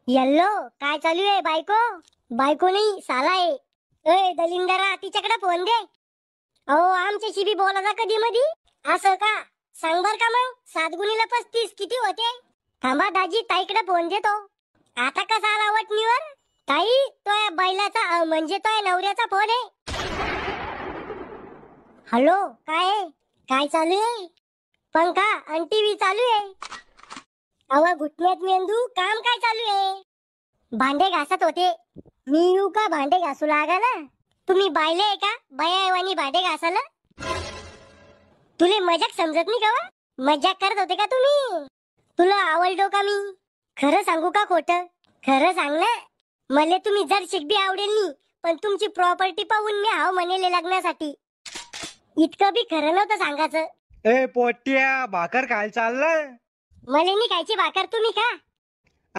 Yellow काय चालू आहे बायको? बायको नाही साला आहे. ए दलिंदरा तिच्याकडे फोन दे. अहो आमच्याशी बी बोलायचा कधी मधी. असं का? सांग बर का मग 7 गुणिले 35 किती होते? थांबा दाजी ताईकडे फोन देतो. आता कसा आला वटणीवर? ताई तो या बैलाचा म्हणजे तो या नवऱ्याचा फोन आहे. हॅलो काय आहे? काय चालू आहे? पंखा आणि टीव्ही चालू आहे. अहो घुटण्यात मेंदू काम काय चालू आहे? भांडे घासत होते. मी येऊ का भांडे घासू लागा ना? तुम्ही बायले आहे का बायावानी भांडे घासायला? तुले मजाक समजत नाही का वा? मजाक करत होते का तुम्ही? तुला आवडलो का मी? खरं सांगू का खोटं? खरं सांग ना. मले तुम्ही जर शिकबी आवडेल नी पण तुमची प्रॉपर्टी पाहून मी हाव म्हणेले लग्नासाठी. इतकं बी खरं नव्हतं सांगायचं. ए पोट्या भाकर खायला चाललाय? मले नी खायची भाकर तुम्ही खा.